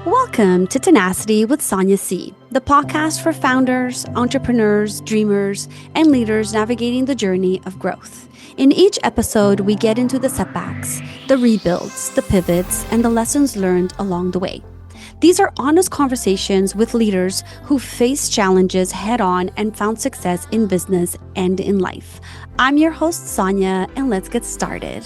Welcome to Tenacity with Sonia C, the podcast for founders, entrepreneurs, dreamers, and leaders navigating the journey of growth. In each episode, we get into the setbacks, the rebuilds, the pivots, and the lessons learned along the way. These are honest conversations with leaders who face challenges head on and found success in business and in life. I'm your host, Sonia, and let's get started.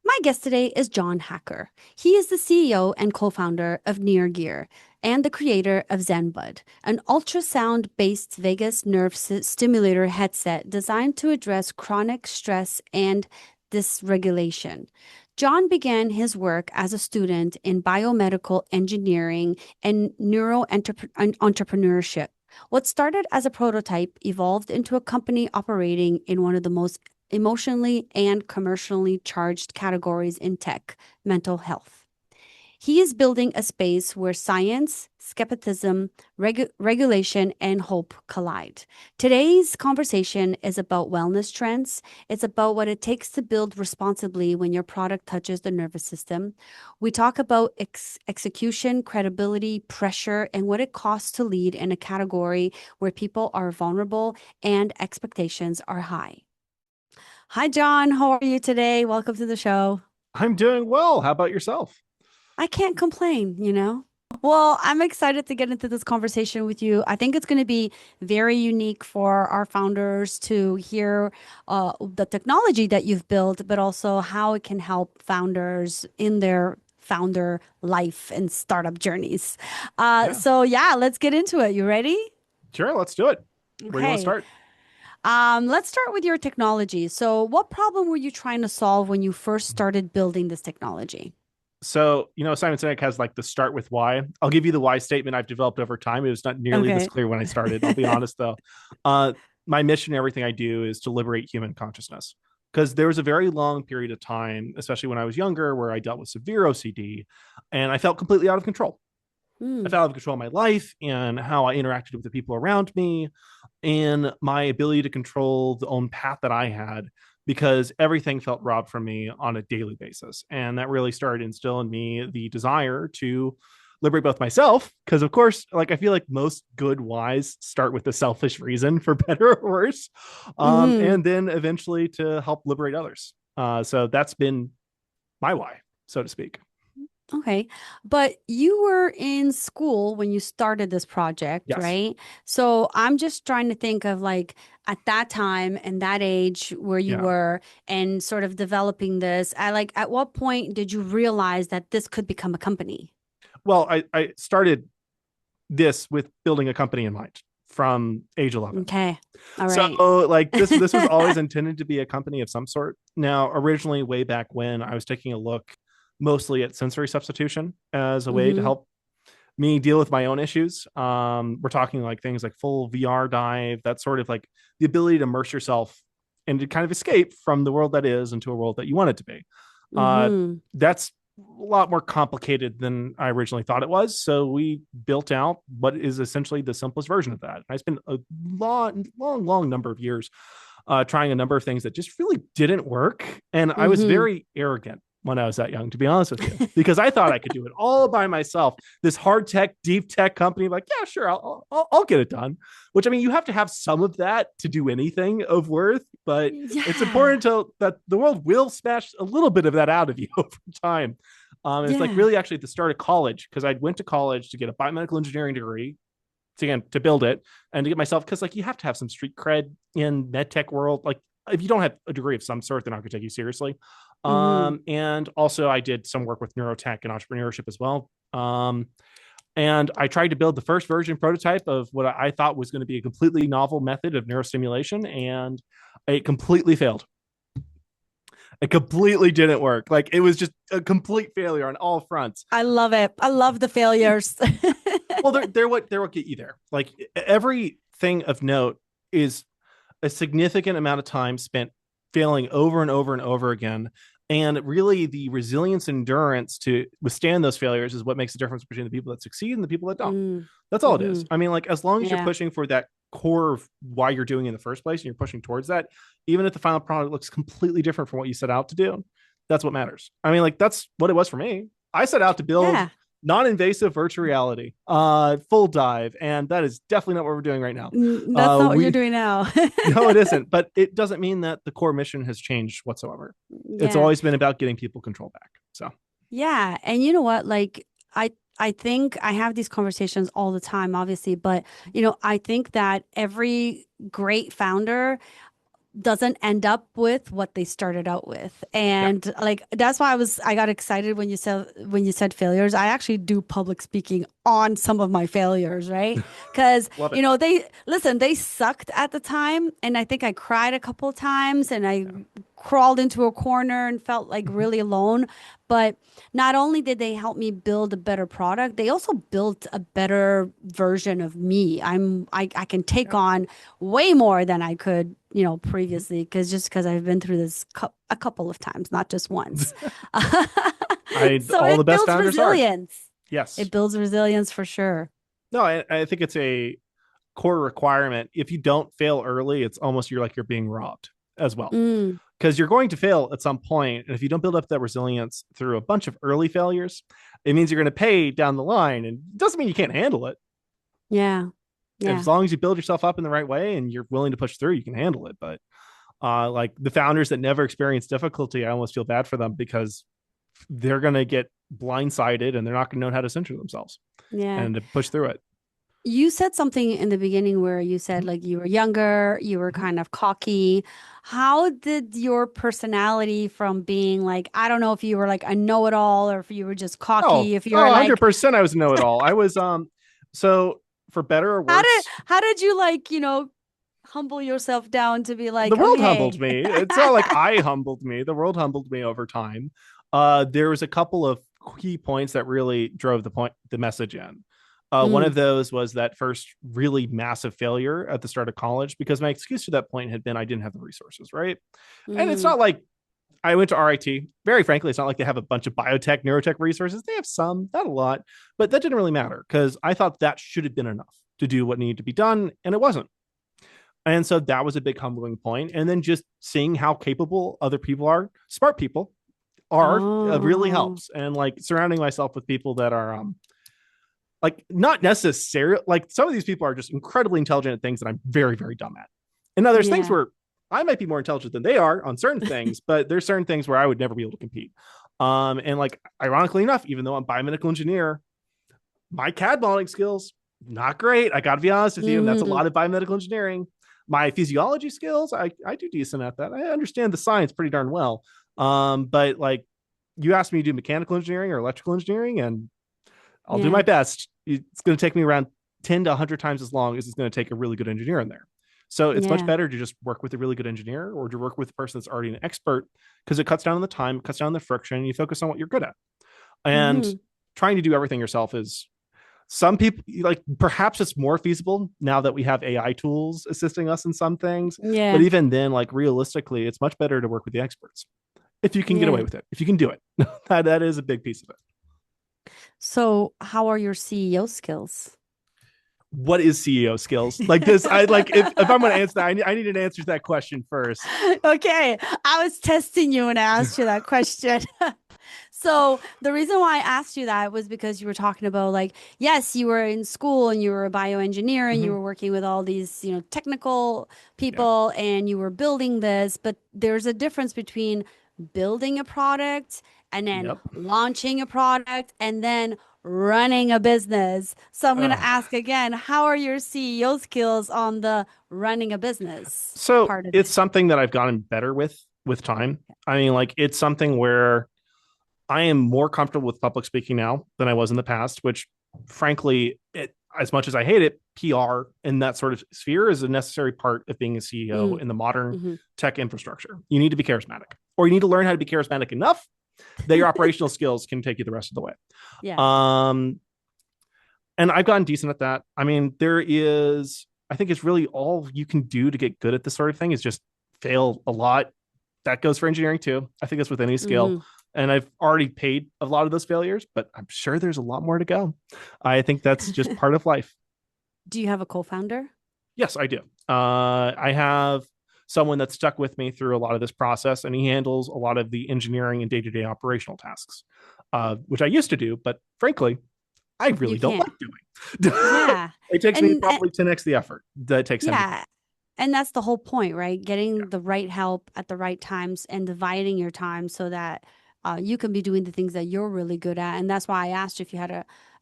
My guest today is John Hacker. He is the CEO and co-founder of NearGear and the creator of ZenBud, an ultrasound-based vagus nerve stimulator headset designed to address chronic stress and dysregulation. John began his work as a student in biomedical engineering and entrepreneurship. What started as a prototype evolved into a company operating in one of the most emotionally and commercially charged categories in tech, mental health. He is building a space where science, skepticism, regulation, and hope collide. Today's conversation is about wellness trends. It's about what it takes to build responsibly when your product touches the nervous system. We talk about execution, credibility, pressure, and what it costs to lead in a category where people are vulnerable and expectations are high. Hi, John. How are you today? Welcome to the show. I'm doing well. How about yourself? I can't complain, Well, I'm excited to get into this conversation with you. I think it's going to be very unique for our founders to hear the technology that you've built, but also how it can help founders in their founder life and startup journeys. So let's get into it. You ready? Sure, let's do it. Okay. Where do you want to start? Let's start with your technology. So what problem were you trying to solve when you first started building this technology? So, Simon Sinek has like the start with why. I'll give you the why statement I've developed over time. It was not nearly this clear when I started. I'll be honest, though. My mission, everything I do is to liberate human consciousness. Because there was a very long period of time, especially when I was younger, where I dealt with severe OCD and I felt completely out of control. I felt out of control of my life and how I interacted with the people around me and my ability to control the own path that I had, because everything felt robbed from me on a daily basis. And that really started to instill in me the desire to liberate both myself, because of course, I feel like most good whys start with a selfish reason, for better or worse, and then eventually to help liberate others. So that's been my why, so to speak. Okay. But you were in school when you started this project, Yes. right? So I'm just trying to think of at that time and that age where you were and sort of developing this. At what point did you realize that this could become a company? Well, I started this with building a company in mind from age 11. Okay. All right. So this was always intended to be a company of some sort. Now, originally, way back when, I was taking a look mostly at sensory substitution as a way to help me deal with my own issues. We're talking like things like full VR dive, that sort of like the ability to immerse yourself and to kind of escape from the world that is into a world that you want it to be. That's a lot more complicated than I originally thought it was. So we built out what is essentially the simplest version of that. I spent a long number of years trying a number of things that just really didn't work. And I was very arrogant when I was that young, to be honest with you, because I thought I could do it all by myself. This hard tech, deep tech company, like, yeah, sure, I'll get it done. Which, I mean, you have to have some of that to do anything of worth, but it's important that the world will smash a little bit of that out of you over time. It's like really actually at the start of college, because I went to college to get a biomedical engineering degree, to build it and to get myself, because you have to have some street cred in Medtech world. Like, if you don't have a degree of some sort, they're not going to take you seriously. And also I did some work with neurotech and entrepreneurship as well. And I tried to build the first version prototype of what I thought was going to be a completely novel method of neurostimulation, and it completely failed. It completely didn't work. It was just a complete failure on all fronts. I love it. I love the failures. Well, they're what get you there. Everything of note is a significant amount of time spent failing over and over and over again. And really, the resilience and endurance to withstand those failures is what makes the difference between the people that succeed and the people that don't. That's all it is. I mean, as long as you're pushing for that core of why you're doing it in the first place and you're pushing towards that, even if the final product looks completely different from what you set out to do, That's what matters. I mean, like that's what it was for me. I set out to build Yeah. non-invasive virtual reality, full dive, and that is definitely not what we're doing right now. That's not what you're We doing now. No, it isn't, but it doesn't mean that the core mission has changed whatsoever. It's Yeah. always been about getting people control back. So, Yeah. And you know what? Like I think I have these conversations all the time, obviously, but I think that every great founder doesn't end up with what they started out with. yeah, And like that's why I got excited when you said failures. I actually do public speaking on some of my failures, right? Because love it. they sucked at the time and I think I cried a couple of times and I Yeah. crawled into a corner and felt like Mhm. really alone. But not only did they help me build a better product, they also built a better version of me. I can take Yeah. on way more than I could, Mhm. previously, because I've been through this a couple of times, not just once. So All the it best builds founders are. resilience. Yes. It builds resilience for sure. No, I think it's a core requirement. If you don't fail early, it's almost you're being robbed as well. Mm, Because you're going to fail at some point. And if you don't build up that resilience through a bunch of early failures, it means you're going to pay down the line. And it doesn't mean you can't handle it. yeah. Yeah. As long as you build yourself up in the right way and you're willing to push through, you can handle it. But like the founders that never experience difficulty, I almost feel bad for them because they're going to get blindsided and they're not going to know how to center themselves Yeah. and to push through it. You said something in the beginning where you said like you were younger, you were Mm-hmm. kind of cocky. How did your personality from being like, I don't know if you were like a know-it-all or if you were just Oh, cocky, if you were like, 100% I was a know-it-all. I was so for better or worse, how did you like, humble yourself down to be the like, world humbled okay. me. It's not like I humbled me. The world humbled me over time. There was a couple of key points that really drove the message in. One of Mm, those was that first really massive failure at the start of college because my excuse to that point had been I didn't have the resources, right? And it's mm, not like I went to RIT. Very frankly, it's not like they have a bunch of biotech, neurotech resources. They have some, not a lot, but that didn't really matter because I thought that should have been enough to do what needed to be done, and it wasn't. And so that was a big humbling point. And then just seeing how capable other people are, smart people are, really oh, helps. And like surrounding myself with people that are like not necessarily like some of these people are just incredibly intelligent at things that I'm very, very dumb at. And now there's things yeah. where I might be more intelligent than they are on certain things, but there's certain things where I would never be able to compete. And like ironically enough, even though I'm a biomedical engineer, my CAD modeling skills not great. I got to be honest with you, and that's a Hmm. lot of biomedical engineering. My physiology skills, I do decent at that. I understand the science pretty darn well. But like you asked me to do mechanical engineering or electrical engineering, and I'll do my Yeah. best. It's going to take me around 10 to 100 times as long as it's going to take a really good engineer in there. So it's much Yeah. better to just work with a really good engineer or to work with a person that's already an expert because it cuts down on the time, cuts down on the friction, and you focus on what you're good at. And Hmm. trying to do everything yourself is some people like perhaps it's more feasible now that we have AI tools assisting us in some things. But Yeah. even then, like realistically, it's much better to work with the experts if you can get away Yeah. with it, if you can do it. That is a big piece of it. So, how are your CEO skills? What is CEO skills? Like this, I like if I'm going to answer that, I need an answer to that question first. Okay, I was testing you when I asked you that question. So the reason why I asked you that was because you were talking about like, yes, you were in school and you were a bioengineer and you Mm-hmm. were working with all these, technical Yeah. people and you were building this, but there's a difference between building a product and then Yep. launching a product and then running a business. So I'm going to Uh, ask again, how are your CEO skills on the running a business so part of it's it? something that I've gotten better with time. I mean, like it's something where I am more comfortable with public speaking now than I was in the past, which frankly, as much as I hate it, PR and that sort of sphere is a necessary part of being a CEO Mm, in the modern hmm. tech infrastructure. You need to be charismatic, or you need to learn how to be charismatic enough that your operational skills can take you the rest of the way. Yeah. Um, and I've gotten decent at that. I mean, I think it's really all you can do to get good at this sort of thing is just fail a lot. That goes for engineering too. I think that's with any skill. Hmm. And I've already paid a lot of those failures, but I'm sure there's a lot more to go. I think that's just part of life. Do you have a co-founder? Yes, I do. I have someone that's stuck with me through a lot of this process, and he handles a lot of the engineering and day-to-day operational tasks, which I used to do, but frankly, I You really don't can't. like doing. Yeah. It takes me And probably 10x the effort that it takes him to do. yeah. And that's the whole point, right? Yeah. Getting the right help at the right times and dividing your time so that you can be doing the things that you're really good at. And that's why I asked you if you had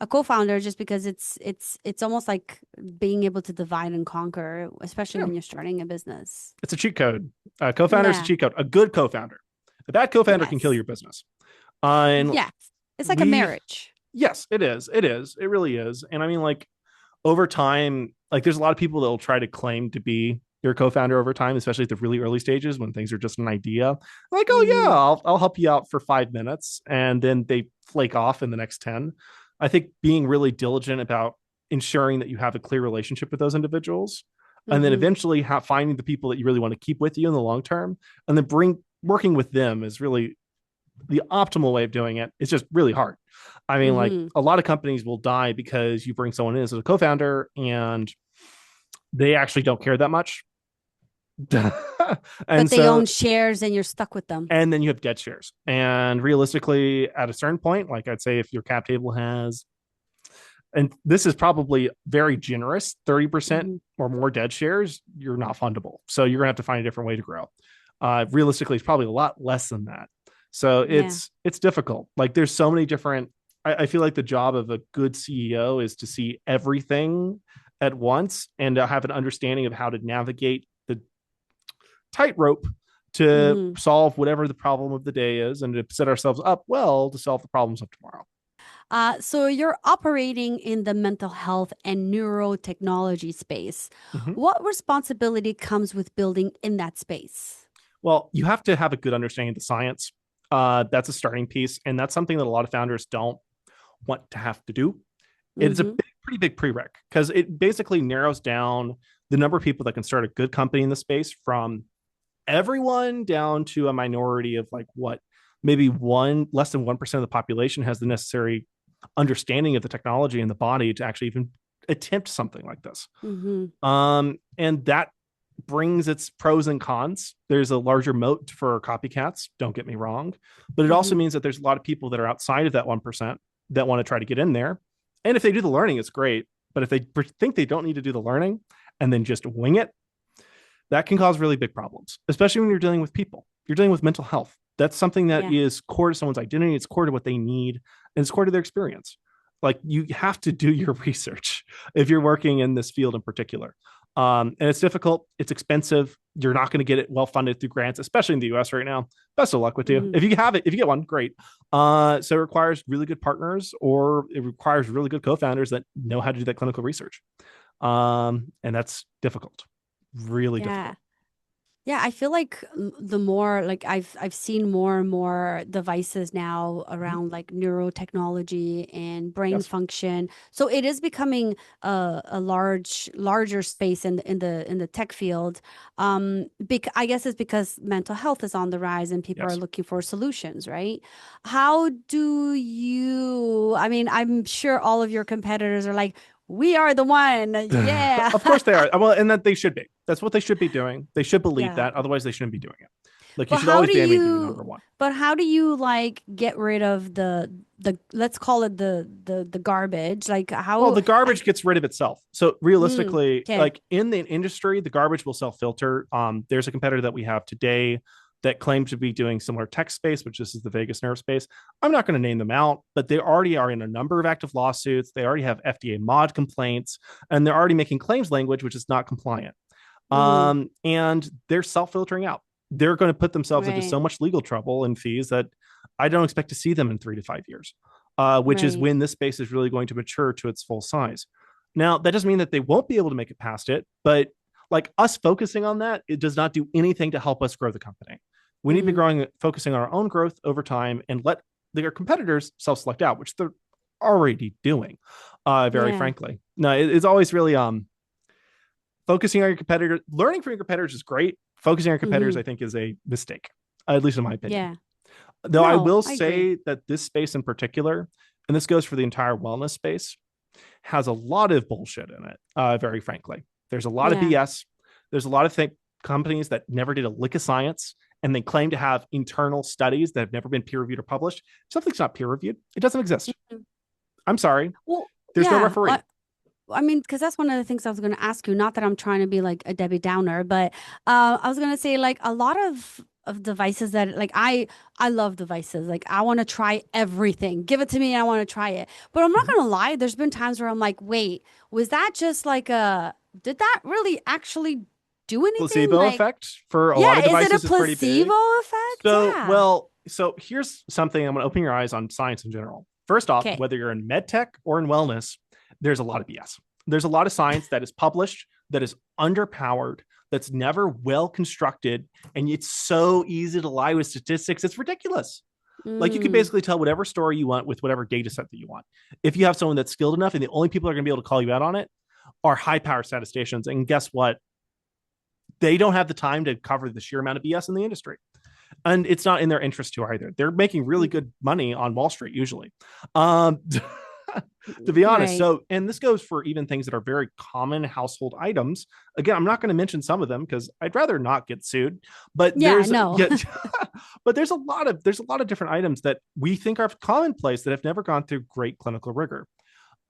a co-founder, just because it's almost like being able to divide and conquer, especially Yeah. when you're starting a business. It's a cheat code. A co-founder is a Yeah. cheat code. A good co-founder. A bad co-founder can kill Yes. your business. And Yes. It's like a we've, marriage. yes, it is. It is. It really is. And I mean, like, over time, like, there's a lot of people that will try to claim to be your co-founder over time, especially at the really early stages when things are just an idea. Like, oh yeah, Mm-hmm. I'll help you out for 5 minutes, and then they flake off in the next 10. I think being really diligent about ensuring that you have a clear relationship with those individuals, and then Mm-hmm. eventually finding the people that you really want to keep with you in the long term, and then working with them is really the optimal way of doing it. It's just really hard. I mean, like, Mm-hmm. a lot of companies will die because you bring someone in as a co-founder and they actually don't care that much. And But they so, own shares and you're stuck with them. and then you have dead shares. And realistically, at a certain point, like, I'd say if your cap table has, and this is probably very generous, 30% Mm-hmm. or more dead shares, you're not fundable. So you're gonna have to find a different way to grow. Realistically, it's probably a lot less than that. So Yeah. it's difficult. Like, there's so many different. I feel like the job of a good CEO is to see everything at once and to have an understanding of how to navigate the tightrope to Mm-hmm. solve whatever the problem of the day is, and to set ourselves up well to solve the problems of tomorrow. So you're operating in the mental health and neurotechnology space. Mm-hmm. What responsibility comes with building in that space? Well, you have to have a good understanding of the science. That's a starting piece, and that's something that a lot of founders don't want to have to do. It's a Mm-hmm. pretty big prereq because it basically narrows down the number of people that can start a good company in the space from everyone down to a minority of, like, what, maybe one less than 1% of the population has the necessary understanding of the technology and the body to actually even attempt something like this. Mm-hmm. And that brings its pros and cons. There's a larger moat for copycats, don't get me wrong, but it also Mm-hmm. means that there's a lot of people that are outside of that 1% that want to try to get in there. And if they do the learning, it's great. But if they think they don't need to do the learning and then just wing it, that can cause really big problems, especially when you're dealing with people. You're dealing with mental health. That's something that Yeah. is core to someone's identity. It's core to what they need, and it's core to their experience. Like, you have to do your research if you're working in this field in particular. And it's difficult. It's expensive. You're not going to get it well funded through grants, especially in the US right now. Best of luck with you. Mm-hmm. If you have it, if you get one, great. So it requires really good partners, or it requires really good co-founders that know how to do that clinical research. And that's difficult, really Yeah. difficult. Yeah, I feel like the more like I've seen more and more devices now Mhm. around like neurotechnology and brain Yes. function. So it is becoming a larger space in the tech field. I guess it's because mental health is on the rise and people are Yes. looking for solutions, right? How do you, I mean, I'm sure all of your competitors are like, we are the one. Yeah. Of course they are. Well, and that they should be. That's what they should be doing. They should believe Yeah. that. Otherwise, they shouldn't be doing it. Like, you But should how always do be aiming to be you number one. but how do you like get rid of the let's call it the garbage? Like Well, how the garbage gets rid of itself. So realistically, okay. like, in the industry, the garbage will self-filter. There's a competitor that we have today that claims to be doing similar tech space, which this is the vagus nerve space. I'm not going to name them out, but they already are in a number of active lawsuits. They already have FDA mod complaints, and they're already making claims language which is not compliant. Mm, And they're self-filtering out. They're going to put themselves into right. so much legal trouble and fees that I don't expect to see them in 3 to 5 years, which is Right. when this space is really going to mature to its full size. Now, that doesn't mean that they won't be able to make it past it, but, like, us focusing on that, it does not do anything to help us grow the company. We need to be Mm, focusing on our own growth over time, and let their competitors self-select out, which they're already doing, very yeah. frankly. No, it's always really focusing on your competitors. Learning from your competitors is great. Focusing on your competitors, Hmm. I think, is a mistake, at least in my opinion. Yeah. Though I No, will I agree. say that this space in particular, and this goes for the entire wellness space, has a lot of bullshit in it, very frankly. There's a lot of Yeah. BS. There's a lot of things. companies that never did a lick of science and they claim to have internal studies that have never been peer reviewed or published. Something's not peer reviewed. It doesn't exist. Mhm. I'm sorry. Well, There's no yeah. referee. I mean, because that's one of the things I was going to ask you. Not that I'm trying to be like a Debbie Downer, but I was going to say like a lot of devices that like I love devices. Like I want to try everything. Give it to me and I want to try it. But I'm not Mhm. going to lie. There's been times where I'm like, wait, was that just like a, did that really actually do anything? Placebo Like, effect for a lot yeah, of is it a devices is pretty placebo big. effect? So, Yeah. well, so here's something I'm going to open your eyes on science in general. First off, Okay. whether you're in medtech or in wellness, there's a lot of BS. There's a lot of science that is published that is underpowered, that's never well constructed, and it's so easy to lie with statistics. It's ridiculous. Like you can Mm, basically tell whatever story you want with whatever data set that you want. If you have someone that's skilled enough, and the only people that are going to be able to call you out on it are high power statisticians, and guess what? They don't have the time to cover the sheer amount of BS in the industry. And it's not in their interest to either. They're making really mm, good money on Wall Street usually. Um, to be honest. right. So, and this goes for even things that are very common household items. Again, I'm not going to mention some of them because I'd rather not get sued. But Yeah, there's no. yeah, but there's a lot of different items that we think are commonplace that have never gone through great clinical rigor.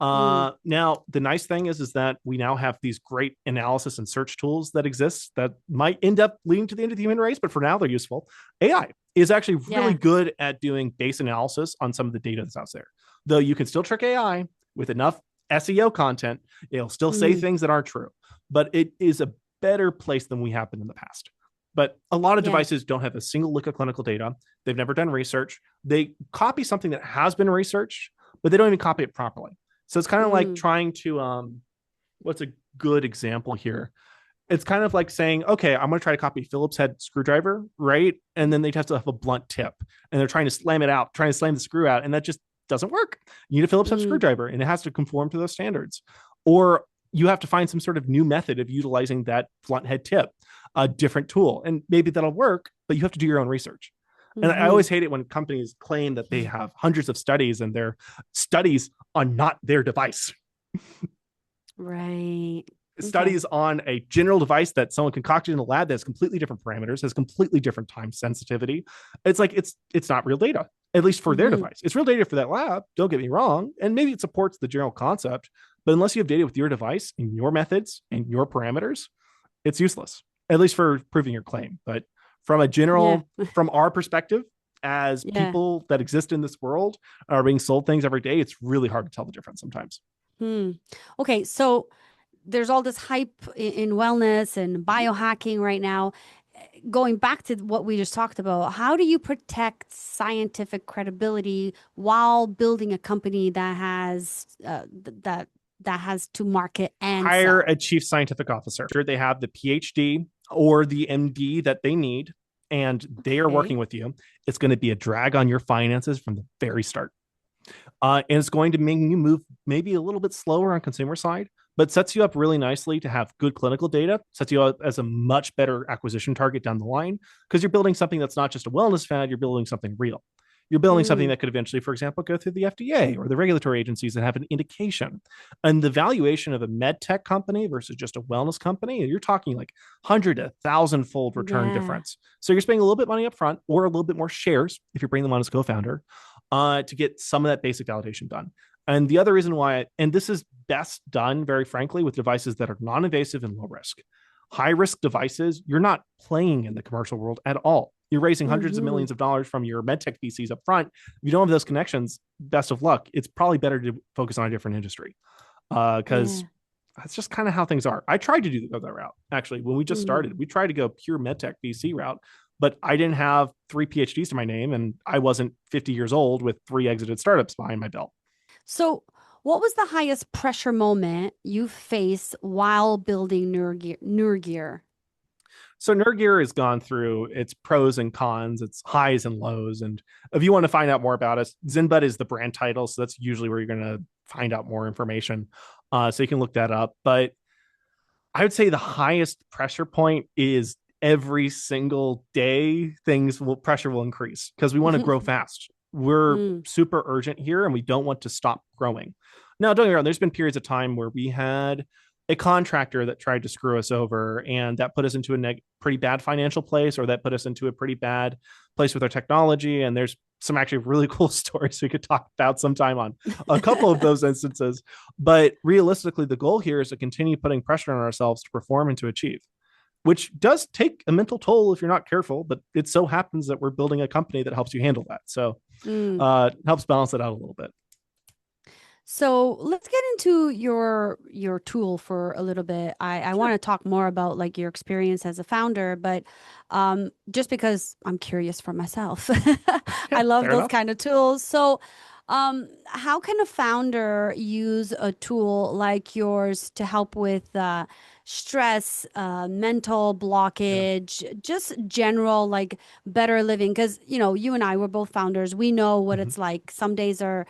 Mm, Now the nice thing is that we now have these great analysis and search tools that exist that might end up leading to the end of the human race, but for now they're useful. AI is actually really yeah. good at doing base analysis on some of the data that's out there. Though you can still trick AI with enough SEO content, it'll still say Mm, things that aren't true, but it is a better place than we have been in the past. But a lot of yeah. devices don't have a single lick of clinical data. They've never done research. They copy something that has been researched, but they don't even copy it properly. So it's kind of like Mm, trying to what's a good example here? It's kind of like saying, okay, I'm going to try to copy Phillips head screwdriver, right? And then they have to have a blunt tip and they're trying to slam it out, trying to slam the screw out. And that just doesn't work. You need a Phillips head mm, screwdriver and it has to conform to those standards. Or you have to find some sort of new method of utilizing that blunt head tip, a different tool. And maybe that'll work, but you have to do your own research. And I mm-hmm. always hate it when companies claim that they have hundreds of studies and their studies on not their device. Right. Okay. Studies on a general device that someone concocted in a lab that has completely different parameters, has completely different time sensitivity. It's like it's not real data, at least for their Mm-hmm. device. It's real data for that lab. Don't get me wrong, and maybe it supports the general concept, but unless you have data with your device and your methods and your parameters, it's useless. At least for proving your claim. But from a Yeah. general, from our perspective, as Yeah. people that exist in this world are being sold things every day, it's really hard to tell the difference sometimes. Hmm. Okay. So there's all this hype in wellness and biohacking right now. Going back to what we just talked about, how do you protect scientific credibility while building a company that has that has to market and Hire sell? a chief scientific officer. Sure, they have the PhD or the MD that they need, and they are Okay. working with you. It's going to be a drag on your finances from the very start. And it's going to make you move maybe a little bit slower on consumer side, but sets you up really nicely to have good clinical data, sets you up as a much better acquisition target down the line because you're building something that's not just a wellness fad, you're building something real. You're building something Mm, that could eventually, for example, go through the FDA or the regulatory agencies that have an indication. And the valuation of a med tech company versus just a wellness company, you're talking like 100 to 1,000-fold return yeah. difference. So you're spending a little bit of money up front or a little bit more shares if you bring them on as co-founder to get some of that basic validation done. And the other reason why, and this is best done, very frankly, with devices that are non invasive and low risk. High risk devices, you're not playing in the commercial world at all. You're raising hundreds of Mm-hmm. millions of dollars from your medtech VCs up front. If you don't have those connections, best of luck. It's probably better to focus on a different industry because Yeah. that's just kind of how things are. I tried to go that route. Actually, when we just Mm-hmm. started, we tried to go pure medtech VC route, but I didn't have 3 PhDs to my name and I wasn't 50 years old with 3 exited startups behind my belt. So, what was the highest pressure moment you faced while building Neurgear? So Nergear has gone through its pros and cons, its highs and lows. And if you want to find out more about us, Zenbud is the brand title. So that's usually where you're going to find out more information. So you can look that up. But I would say the highest pressure point is every single day pressure will increase because we want to grow fast. We're Mm, super urgent here and we don't want to stop growing. Now, don't get me wrong, there's been periods of time where we had a contractor that tried to screw us over, and that put us into a pretty bad financial place, or that put us into a pretty bad place with our technology. And there's some actually really cool stories we could talk about sometime on a couple of those instances. But realistically, the goal here is to continue putting pressure on ourselves to perform and to achieve, which does take a mental toll if you're not careful. But it so happens that we're building a company that helps you handle that. So helps balance it out a little bit. So let's get into your tool for a little bit. I Sure. want to talk more about like your experience as a founder, but just because I'm curious for myself, Yeah, I love fair those enough. kind of tools. So how can a founder use a tool like yours to help with stress, mental Yeah. blockage, just general like better living? Because you and I were both founders. We know what Mm-hmm. it's like. Some days are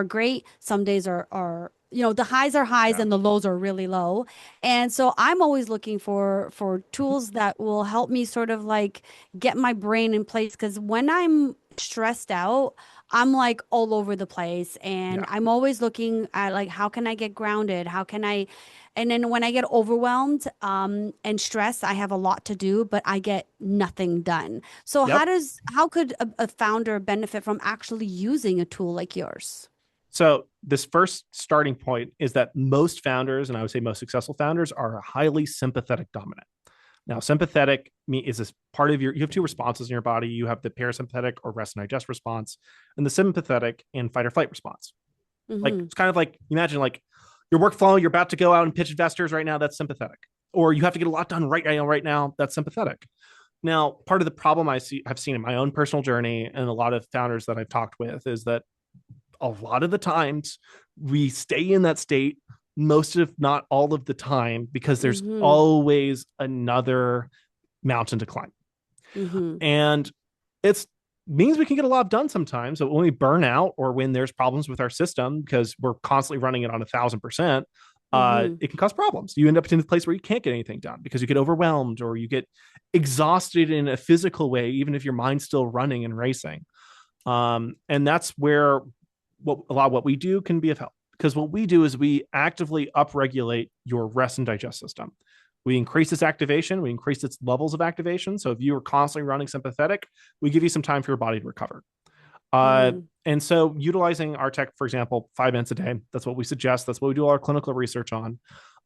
great. Some days are the highs are highs Yeah. and the lows are really low. And so I'm always looking for tools that will help me sort of like get my brain in place because when I'm stressed out, I'm like all over the place and Yeah. I'm always looking at like how can I get grounded? How can I and then when I get overwhelmed and stressed, I have a lot to do, but I get nothing done. So Yep. how could a founder benefit from actually using a tool like yours? So this first starting point is that most founders, and I would say most successful founders, are highly sympathetic dominant. Now, sympathetic is this part of you have two responses in your body. You have the parasympathetic or rest and digest response, and the sympathetic and fight or flight response. Like Mm-hmm. it's kind of like imagine like your workflow, you're about to go out and pitch investors right now, that's sympathetic. Or you have to get a lot done right now, that's sympathetic. Now, part of the problem I've seen in my own personal journey and a lot of founders that I've talked with is that a lot of the times we stay in that state most if not all of the time because there's Mm-hmm. always another mountain to climb. Mm-hmm. And it's means we can get a lot done sometimes. But when we burn out or when there's problems with our system because we're constantly running it on 1,000%, Mm-hmm. it can cause problems. You end up in a place where you can't get anything done because you get overwhelmed or you get exhausted in a physical way, even if your mind's still running and racing. And that's where a lot of what we do can be of help because what we do is we actively upregulate your rest and digest system. We increase its activation, we increase its levels of activation. So if you are constantly running sympathetic, we give you some time for your body to recover. Mm-hmm. And so utilizing our tech, for example, 5 minutes a day, that's what we suggest. That's what we do all our clinical research on.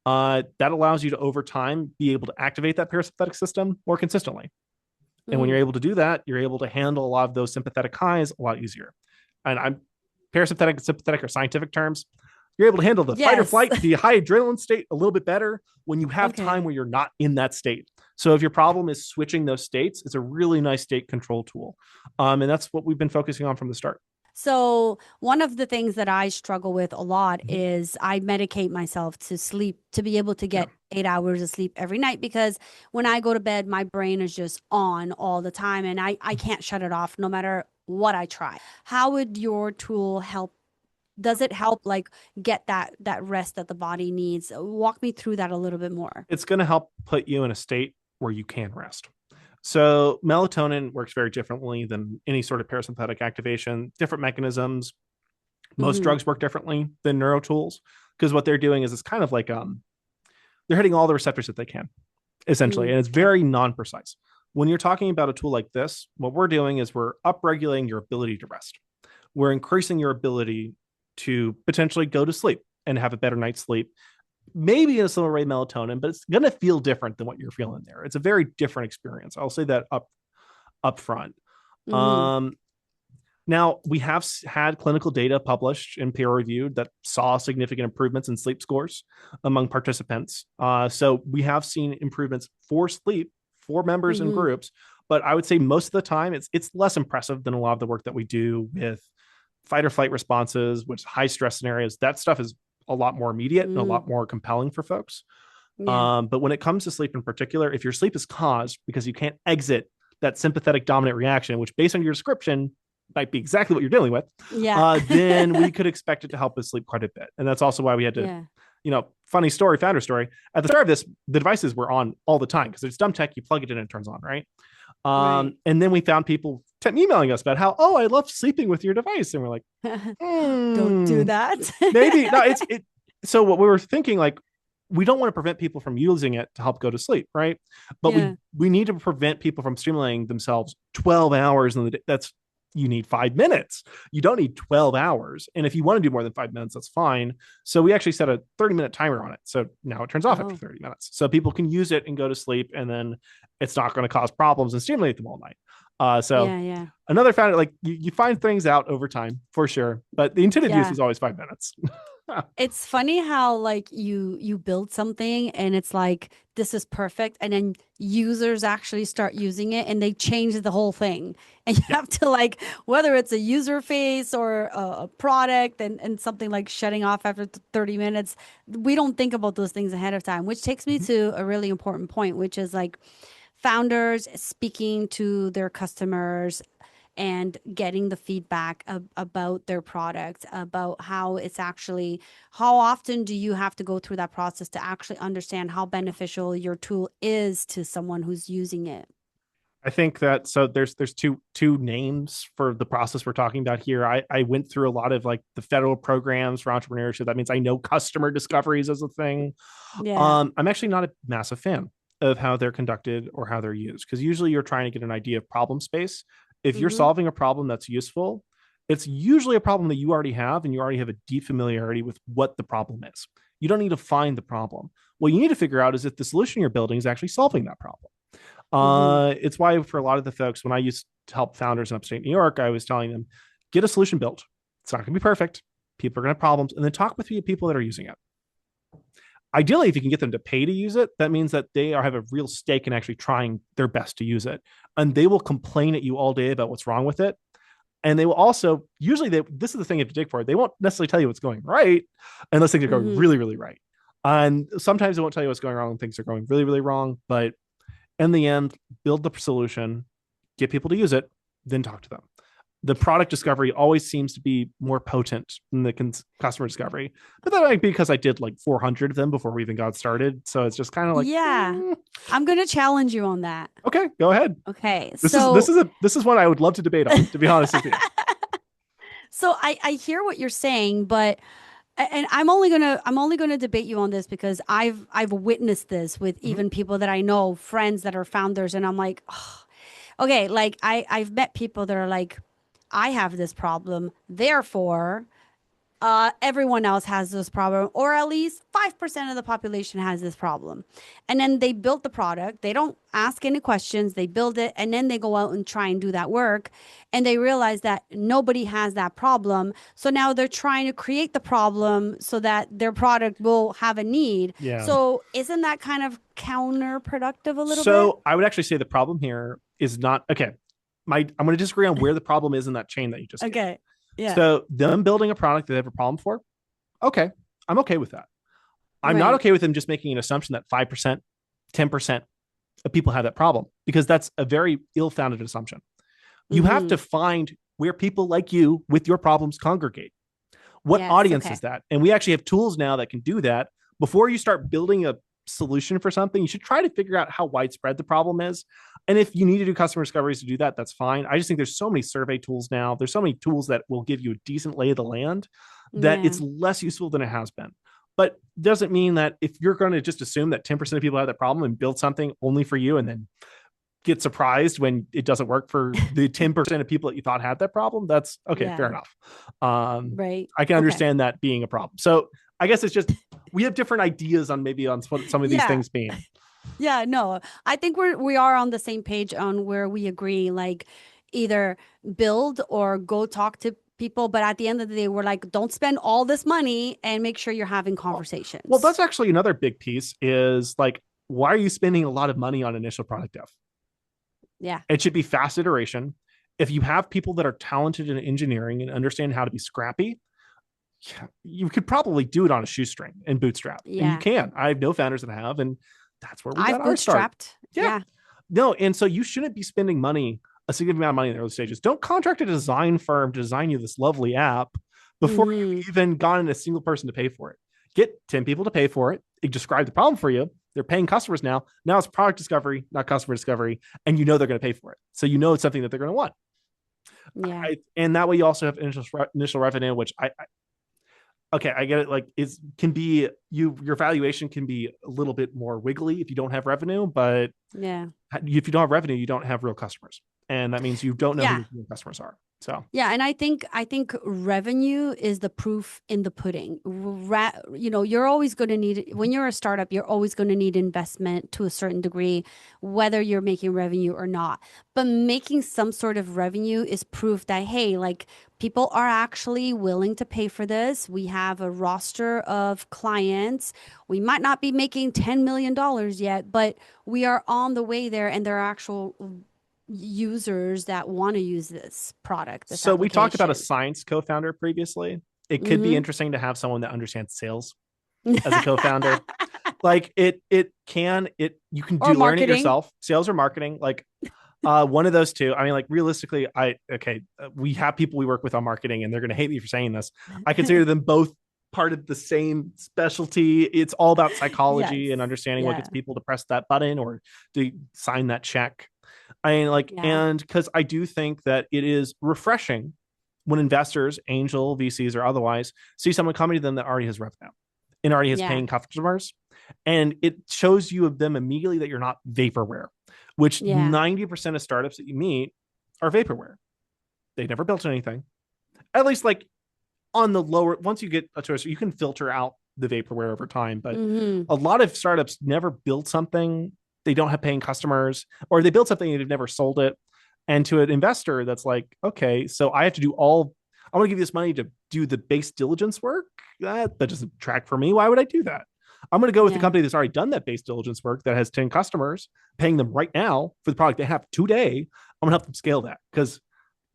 That allows you to over time be able to activate that parasympathetic system more consistently. And when you're able to do that, you're able to handle a lot of those sympathetic highs a lot easier. And I'm parasympathetic and sympathetic are scientific terms. You're able to handle the fight or Yes. flight, the high adrenaline state a little bit better when you have time Okay. where you're not in that state. So if your problem is switching those states, it's a really nice state control tool. And that's what we've been focusing on from the start. So, one of the things that I struggle with a lot Mm-hmm. is I medicate myself to sleep, to be able to Yeah. get 8 hours of sleep every night because when I go to bed, my brain is just on all the time and I can't shut it off no matter what I try. How would your tool help? Does it help like get that rest that the body needs? Walk me through that a little bit more. It's going to help put you in a state where you can rest. So melatonin works very differently than any sort of parasympathetic activation, different mechanisms. Most Mm-hmm. drugs work differently than neuro tools because what they're doing is it's kind of like they're hitting all the receptors that they can, essentially, and it's Okay. very non-precise. When you're talking about a tool like this, what we're doing is we're upregulating your ability to rest. We're increasing your ability to potentially go to sleep and have a better night's sleep. Maybe in a similar way melatonin, but it's going to feel different than what you're feeling there. It's a very different experience. I'll say that up front. Mm-hmm. Um, Now, we have had clinical data published and peer reviewed that saw significant improvements in sleep scores among participants. So we have seen improvements for sleep for members and Mm-hmm. groups, but I would say most of the time it's less impressive than a lot of the work that we do with fight or flight responses, which high stress scenarios. That stuff is a lot more immediate and a Mm-hmm. lot more compelling for folks. Yeah. But when it comes to sleep in particular, if your sleep is caused because you can't exit that sympathetic dominant reaction, which based on your description might be exactly what you're dealing with, Yeah. then we could expect it to help us sleep quite a bit. And that's also why we had to, Yeah. funny story, founder story. At the start of this, the devices were on all the time because it's dumb tech. You plug it in and it turns on, right? Right. And then we found people emailing us about how, oh, I love sleeping with your device. And we're like, Don't do hmm, that. maybe. No, it's it. So what we were thinking, like, we don't want to prevent people from using it to help go to sleep, right? But we Yeah. we need to prevent people from stimulating themselves 12 hours in the day. That's you need 5 minutes. You don't need 12 hours. And if you want to do more than 5 minutes, that's fine. So we actually set a 30-minute timer on it. So now it turns off after Oh, 30 minutes. So people can use it and go to sleep, and then it's not going to cause problems and stimulate them all night. So yeah, yeah. another factor, like you find things out over time for sure, but the intended use Yeah. is always 5 minutes. It's funny how like you build something and it's like this is perfect and then users actually start using it and they change the whole thing. And you Yeah. have to like whether it's a user face or a product and something like shutting off after 30 minutes, we don't think about those things ahead of time, which takes me Mhm. to a really important point, which is like founders speaking to their customers and getting the feedback about their product, about how it's actually, how often do you have to go through that process to actually understand how beneficial your tool is to someone who's using it? I think that so there's two names for the process we're talking about here. I went through a lot of like the federal programs for entrepreneurship. That means I know customer discoveries as a thing. Yeah. I'm actually not a massive fan of how they're conducted or how they're used because usually you're trying to get an idea of problem space. If you're Mm-hmm. solving a problem that's useful, it's usually a problem that you already have and you already have a deep familiarity with what the problem is. You don't need to find the problem. What you need to figure out is if the solution you're building is actually solving that problem. Mm-hmm. It's why for a lot of the folks, when I used to help founders in upstate New York, I was telling them, get a solution built. It's not going to be perfect. People are going to have problems, and then talk with the people that are using it. Ideally, if you can get them to pay to use it, that means that they have a real stake in actually trying their best to use it. And they will complain at you all day about what's wrong with it. And they will also, usually, this is the thing you have to dig for. They won't necessarily tell you what's going right unless things are going Mm-hmm. really, really right. And sometimes they won't tell you what's going wrong when things are going really, really wrong. But in the end, build the solution, get people to use it, then talk to them. The product discovery always seems to be more potent than the customer discovery. But that might be because I did like 400 of them before we even got started. So it's just kind of like, Yeah. I'm going to challenge you on that. okay, go ahead. Okay. This is this So is a this is one I would love to debate on, to be honest with you. I hear what you're saying, but and I'm only gonna debate you on this because I've witnessed this with Mm-hmm. even people that I know, friends that are founders, and I'm like, oh, okay, like I've met people that are like, I have this problem, therefore everyone else has this problem, or at least 5% of the population has this problem. And then they built the product. They don't ask any questions. They build it and then they go out and try and do that work. And they realize that nobody has that problem. So now they're trying to create the problem so that their product will have a need. Yeah. So isn't that kind of counterproductive a little bit? So I would actually say the problem here is not okay. I'm going to disagree on where the problem is in that chain that you just gave. Okay. Yeah. So them building a product that they have a problem for, okay, I'm okay with that. I'm not Right. okay with them just making an assumption that 5%, 10% of people have that problem because that's a very ill-founded assumption. You have Mm-hmm. to find where people like you with your problems congregate. What Yes. audience Okay. is that? And we actually have tools now that can do that. Before you start building a solution for something, you should try to figure out how widespread the problem is. And if you need to do customer discoveries to do that, that's fine. I just think there's so many survey tools now. There's so many tools that will give you a decent lay of the land that Yeah. it's less useful than it has been. But doesn't mean that if you're going to just assume that 10% of people have that problem and build something only for you and then get surprised when it doesn't work for the 10% of people that you thought had that problem, that's okay, fair Yeah. enough. um Right. I can Okay. understand that being a problem. So I guess it's just we have different ideas on maybe on what some of these Yeah. things mean. Yeah, no, I think we are on the same page on where we agree, like either build or go talk to people, but at the end of the day, we're like, don't spend all this money and make sure you're having Well, conversations. that's actually another big piece is like, why are you spending a lot of money on initial product dev? Yeah. It should be fast iteration. If you have people that are talented in engineering and understand how to be scrappy, you could probably do it on a shoestring and bootstrap. And you Yeah. can. I have no founders that have, and that's where we got I've our start. bootstrapped. Yeah. Yeah. No, and so you shouldn't be spending money, a significant amount of money in the early stages. Don't contract a design firm to design you this lovely app before Hmm. you've even gotten a single person to pay for it. Get 10 people to pay for it. It describe the problem for you. They're paying customers now. Now it's product discovery, not customer discovery. And you know they're going to pay for it. So you know it's something that they're going to want. Yeah. And that way you also have initial revenue, which okay, I get it. Like it can be your valuation can be a little bit more wiggly if you don't have revenue, but Yeah. if you don't have revenue, you don't have real customers, and that means you don't know who Yeah. your real customers are. So Yeah, and I think revenue is the proof in the pudding. You're always going to need when you're a startup, you're always going to need investment to a certain degree, whether you're making revenue or not. But making some sort of revenue is proof that hey, like people are actually willing to pay for this. We have a roster of clients. We might not be making $10 million yet, but we are on the way there, and there are actual users that want to use this product, this we talked about a application. science co-founder previously. It could be Mm-hmm. interesting to have someone that understands sales as a co-founder. Like it you can Or do learn it marketing. yourself. Sales or marketing, like one of those two. I mean, like realistically, we have people we work with on marketing, and they're going to hate me for saying this. I consider them both part of the same specialty. It's all about Yes. psychology and understanding what Yeah. gets people to press that button or to sign that check. I mean, like, Yeah. and because I do think that it is refreshing when investors, angel VCs or otherwise, see someone coming to them that already has revenue and already has Yeah. paying customers, and it shows you of them immediately that you're not vaporware, which Yeah. 90% of startups that you meet are vaporware. They never built anything. At least like on the lower, once you get to a, you can filter out the vaporware over time, but Mm-hmm. a lot of startups never build something. They don't have paying customers, or they build something and they've never sold it. And to an investor that's like, okay, so I have to do all, I want to give you this money to do the base diligence work. That doesn't track for me. Why would I do that? I'm going to go with the Yeah. company that's already done that base diligence work, that has 10 customers, paying them right now for the product they have today. I'm going to help them scale that, because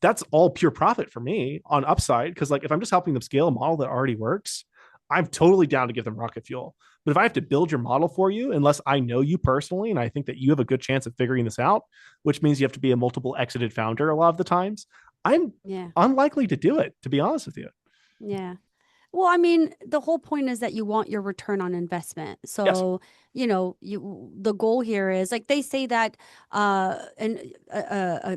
that's all pure profit for me on upside. Because like if I'm just helping them scale a model that already works, I'm totally down to give them rocket fuel. But if I have to build your model for you, unless I know you personally and I think that you have a good chance of figuring this out, which means you have to be a multiple exited founder a lot of the times, I'm Yeah. unlikely to do it, to be honest with you. Yeah. Well, I mean, the whole point is that you want your return on investment. Yes. So, the goal here is like they say that a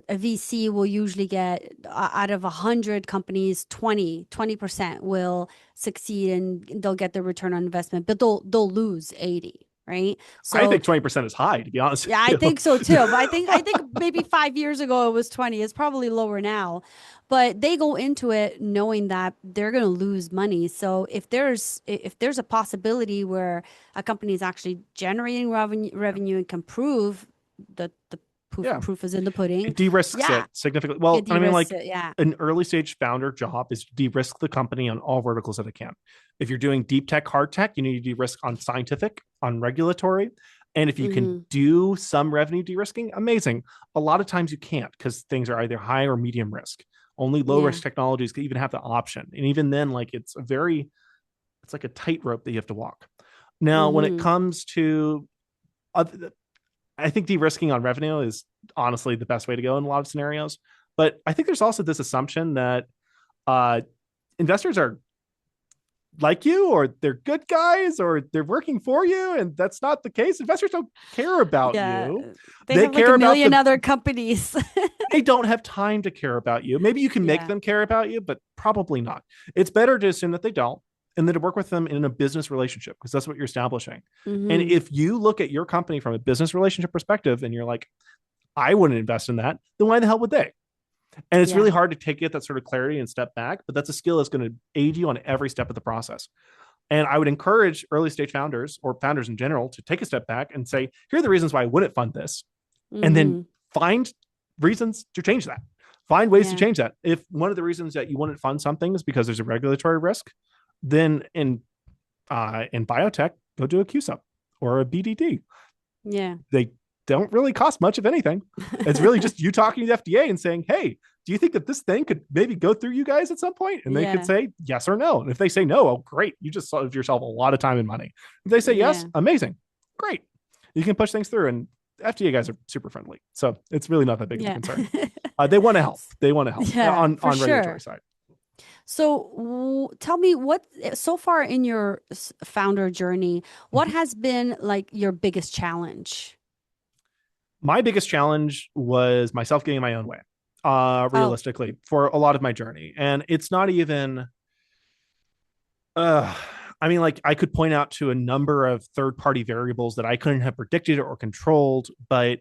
VC will usually get out of 100 companies, 20% will succeed and they'll get the return on investment, but they'll lose 80, right? I So think 20% is high, to be honest yeah, I with think so you. too. But I think maybe 5 years ago it was 20. It's probably lower now. But they go into it knowing that they're going to lose money. So if there's a possibility where a company is actually generating revenue and can prove that the proof Yeah. proof is in the pudding, It de-risks yeah, it significantly. it Well, I mean, de-risks like it. Yeah. an early stage founder job is to de-risk the company on all verticals that it can. If you're doing deep tech, hard tech, you need to de-risk on scientific, on regulatory. And if you can Mm-hmm. do some revenue de-risking, amazing. A lot of times you can't, because things are either high or medium risk. Only low Yeah. risk technologies can even have the option. And even then, like it's like a tightrope that you have to walk. Now, when it Mm-hmm. comes to other, I think de-risking on revenue is honestly the best way to go in a lot of scenarios. But I think there's also this assumption that uh, investors are like you, or they're good guys, or they're working for you, and that's not the case. Investors don't care about Yeah. you. They They have like a care about million the. other companies. They don't have time to care about you. Maybe you can make Yeah. them care about you, but probably not. It's better to assume that they don't, and then to work with them in a business relationship, because that's what you're establishing. And Mm-hmm. if you look at your company from a business relationship perspective and you're like, I wouldn't invest in that, then why the hell would they? And it's Yeah. really hard to get that sort of clarity and step back, but that's a skill that's going to aid you on every step of the process. And I would encourage early stage founders or founders in general to take a step back and say, here are the reasons why I wouldn't fund this. And then Mm-hmm. find reasons to change that. Find ways to Yeah. change that. If one of the reasons that you wouldn't fund something is because there's a regulatory risk, then in biotech, go do a QSUP or a BDD. Yeah. They don't really cost much of anything. It's really just you talking to the FDA and saying, hey, do you think that this thing could maybe go through you guys at some point? And they could Yeah. say yes or no. And if they say no, oh, great. You just saved yourself a lot of time and money. If they say yes, Yeah. amazing. Great. You can push things through. And FDA guys are super friendly. So it's really not that big of a Yeah. concern. They want to help. They want to help Yeah, for on regulatory sure. side. So tell me what so far in your founder journey, what Mhm. has been like your biggest challenge? My biggest challenge was myself getting my own way, Oh, realistically, for a lot of my journey. And it's not even Uh, I mean, like I could point out to a number of third party variables that I couldn't have predicted or controlled, but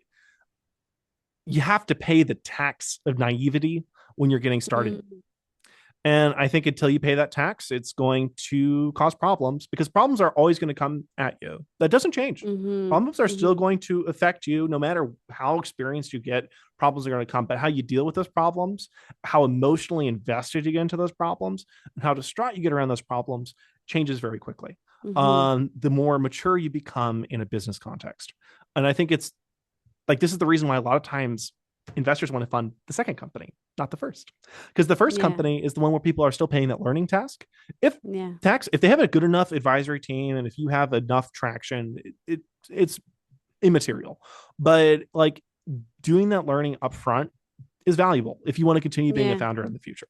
you have to pay the tax of naivety when you're getting started. Mm-hmm. And I think until you pay that tax, it's going to cause problems because problems are always going to come at you. That doesn't change. Mm-hmm. Problems are still Mm-hmm. going to affect you no matter how experienced you get. Problems are going to come, but how you deal with those problems, how emotionally invested you get into those problems, and how distraught you get around those problems changes very quickly. Mm-hmm. The more mature you become in a business context. And I think it's like this is the reason why a lot of times investors want to fund the second company, not the first, because the first Yeah. company is the one where people are still paying that learning task. If Yeah. if they have a good enough advisory team and if you have enough traction, it's immaterial. But like doing that learning upfront is valuable if you want to continue being a Yeah. founder in the future.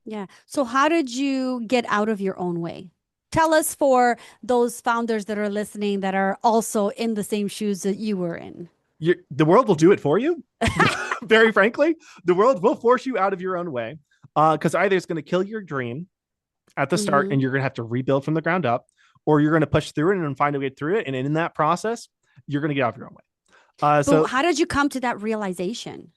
Yeah. So, how did you get out of your own way? Tell us for those founders that are listening that are also in the same shoes that you were in. The world will do it for you. Very frankly, the world will force you out of your own way because either it's going to kill your dream at the start Mm-hmm. and you're going to have to rebuild from the ground up, or you're going to push through it and find a way through it. And in that process, you're going to get out of your own way. But So how did you come to that realization?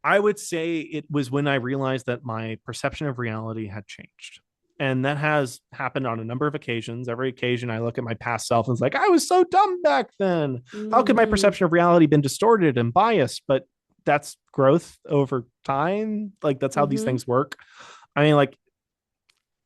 I would say it was when I realized that my perception of reality had changed. And that has happened on a number of occasions. Every occasion I look at my past self and it's like, I was so dumb back then. How could my Mm-hmm. perception of reality been distorted and biased? But that's growth over time. Like that's how these Mm-hmm. things work. I mean, like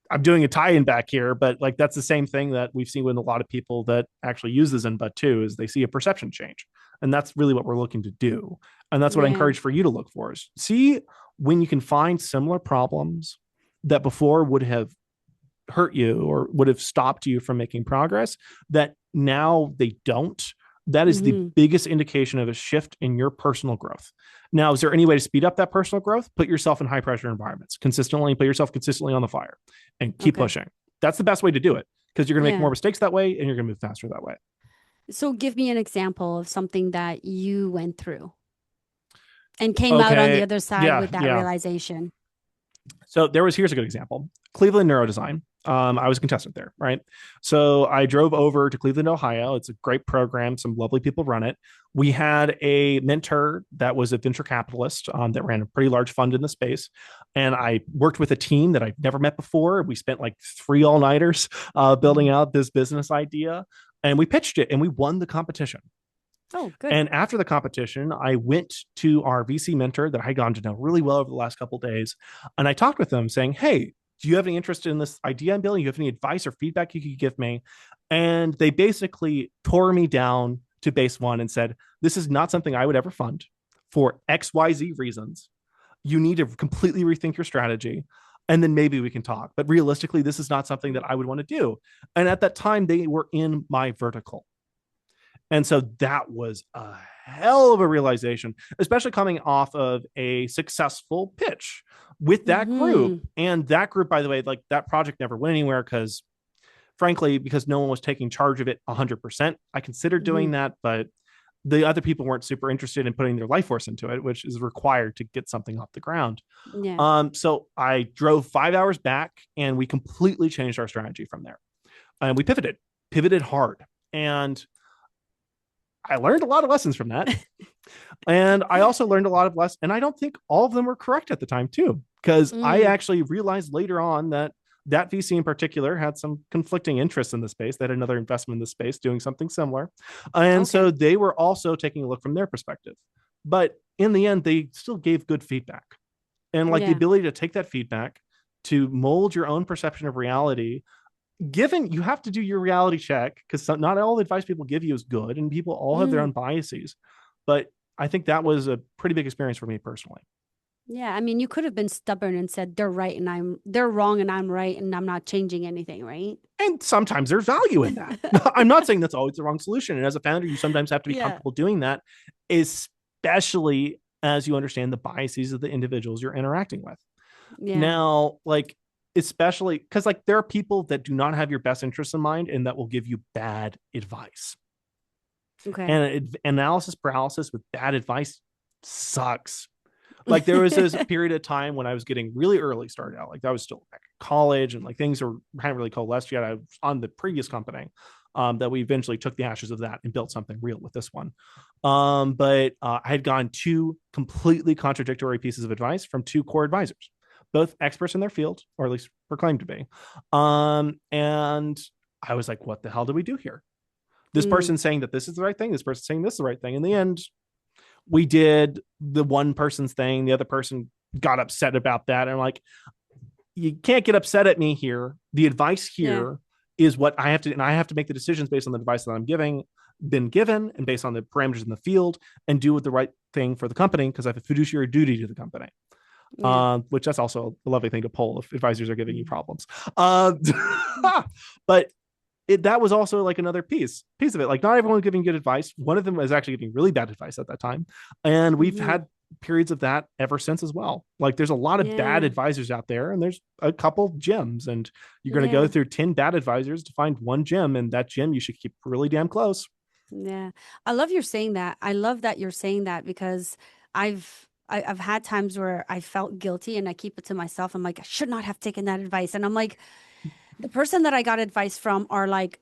I'm doing a tie-in back here, but like that's the same thing that we've seen with a lot of people that actually use the Zenbud too, is they see a perception change. And that's really what we're looking to do. And that's what I Yeah. encourage for you to look for is see when you can find similar problems that before would have hurt you or would have stopped you from making progress that now they don't. That is the Mm-hmm. biggest indication of a shift in your personal growth. Now, is there any way to speed up that personal growth? Put yourself in high pressure environments consistently, put yourself consistently on the fire and keep Okay. pushing. That's the best way to do it because you're going to make more Yeah. mistakes that way and you're going to move faster that way. So, give me an example of something that you went through and came out on the Okay. other side Yeah. with that Yeah. realization. So here's a good example. Cleveland Neurodesign. I was a contestant there, right? So I drove over to Cleveland, Ohio. It's a great program. Some lovely people run it. We had a mentor that was a venture capitalist that ran a pretty large fund in the space. And I worked with a team that I'd never met before. We spent like 3 all-nighters building Mhm. out this business idea. And we pitched it and we won the competition. Oh, good. And after the competition, I went to our VC mentor that I had gotten to know really well over the last couple of days. And I talked with them saying, hey, do you have any interest in this idea I'm building? Do you have any advice or feedback you could give me? And they basically tore me down to base one and said, this is not something I would ever fund for XYZ reasons. You need to completely rethink your strategy. And then maybe we can talk. But realistically, this is not something that I would want to do. And at that time, they were in my vertical. And so that was a hell of a realization, especially coming off of a successful pitch with that group. Mm-hmm. And that group, by the way, like that project never went anywhere because, frankly, because no one was taking charge of it 100%. I considered Mm-hmm. doing that, but the other people weren't super interested in putting their life force into it, which is required to get something off the ground. Yeah. So I drove 5 hours back and we completely changed our strategy from there. And we pivoted hard. And I learned a lot of lessons from that. And I also learned a lot of lessons. And I don't think all of them were correct at the time, too, because I Mm. actually realized later on that that VC in particular had some conflicting interests in the space. They had another investment in the space doing something similar. And Okay. so they were also taking a look from their perspective. But in the end, they still gave good feedback. And like the Yeah. ability to take that feedback to mold your own perception of reality given you have to do your reality check because not all the advice people give you is good and people all have their Mm. own biases. But I think that was a pretty big experience for me personally. Yeah. I mean, you could have been stubborn and said they're wrong and I'm right and I'm not changing anything, right? And sometimes there's value in that. I'm not saying that's always the wrong solution. And as a founder, you sometimes have to be Yeah. comfortable doing that, especially as you understand the biases of the individuals you're interacting with. Yeah. Now, like, especially because like there are people that do not have your best interests in mind and that will give you bad advice. Okay. And analysis paralysis with bad advice sucks. Like there was this period of time when I was getting really early started out. Like that was still back in college and like things hadn't really coalesced yet. I was on the previous company that we eventually took the ashes of that and built something real with this one. But I had gotten two completely contradictory pieces of advice from two core advisors, both experts in their field, or at least proclaimed to be. And I was like, what the hell do we do here? This person saying that this is the right thing, this person saying this is the right thing. In the end, we did the one person's thing. The other person got upset about that. And I'm like, you can't get upset at me here. The advice here is what I have to, and I have to make the decisions based on the advice that I'm been given, and based on the parameters in the field, and do the right thing for the company because I have a fiduciary duty to the company. Which that's also a lovely thing to pull if advisors are giving you problems. But that was also like another piece of it. Like not everyone was giving good advice. One of them was actually giving really bad advice at that time. And we've had periods of that ever since as well. Like there's a lot of bad advisors out there, and there's a couple gems, and you're going to go through 10 bad advisors to find one gem, and that gem you should keep really damn close. Yeah. I love you're saying that. I love that you're saying that because I've had times where I felt guilty and I keep it to myself. I'm like, I should not have taken that advice. And I'm like, the person that I got advice from are like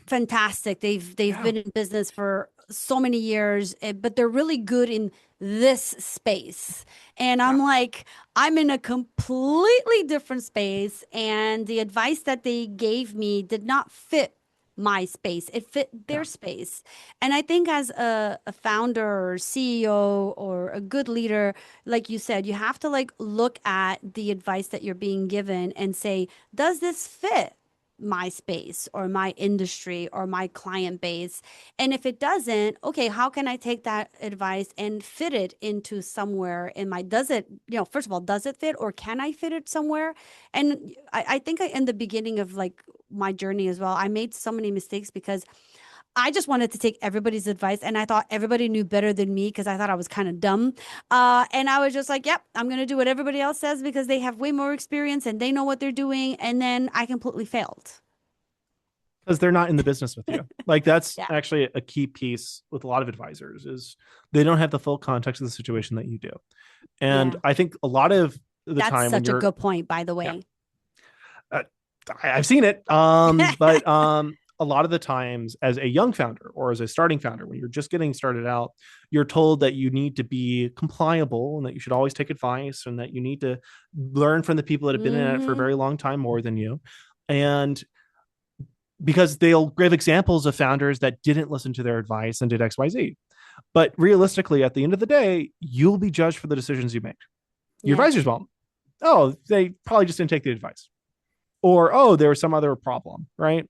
fantastic. They've been in business for so many years, but they're really good in this space. And I'm like, I'm in a completely different space, and the advice that they gave me did not fit my space. It fit their space. And I think as a founder or CEO or a good leader, like you said, you have to like look at the advice that you're being given and say, does this fit my space or my industry or my client base? And if it doesn't, okay, how can I take that advice and fit it into somewhere in my, does it, first of all, does it fit, or can I fit it somewhere? And I think in the beginning of like my journey as well, I made so many mistakes because I just wanted to take everybody's advice, and I thought everybody knew better than me because I thought I was kind of dumb. And I was just like, yep, I'm going to do what everybody else says because they have way more experience and they know what they're doing. And then I completely failed. Because they're not in the business with you. Like that's Yeah. actually a key piece with a lot of advisors is they don't have the full context of the situation that you do. And Yeah. I think a lot of the That's time when such a you're, good point, by the yeah, way. I've seen it. But a lot of the times as a young founder or as a starting founder, when you're just getting started out, you're told that you need to be compliable and that you should always take advice and that you need to learn from the people that have been in it for a very long time more than you. And because they'll give examples of founders that didn't listen to their advice and did XYZ. But realistically, at the end of the day, you'll be judged for the decisions you make. Your Yeah. advisors won't. Oh, they probably just didn't take the advice. Or, oh, there was some other problem, right?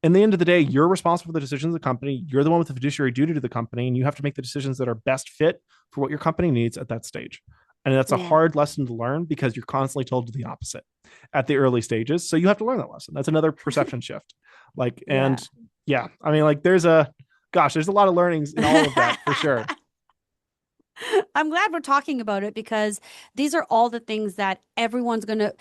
In the end of the day, you're responsible for the decisions of the company. You're the one with the fiduciary duty to the company, and you have to make the decisions that are best fit for what your company needs at that stage. And that's a Yeah. hard lesson to learn because you're constantly told to the opposite at the early stages. So you have to learn that lesson. That's another perception shift. Like, Yeah. and yeah, I mean, like there's a lot of learnings in all of that for sure. I'm glad we're talking about it because these are all the things that everyone's going to,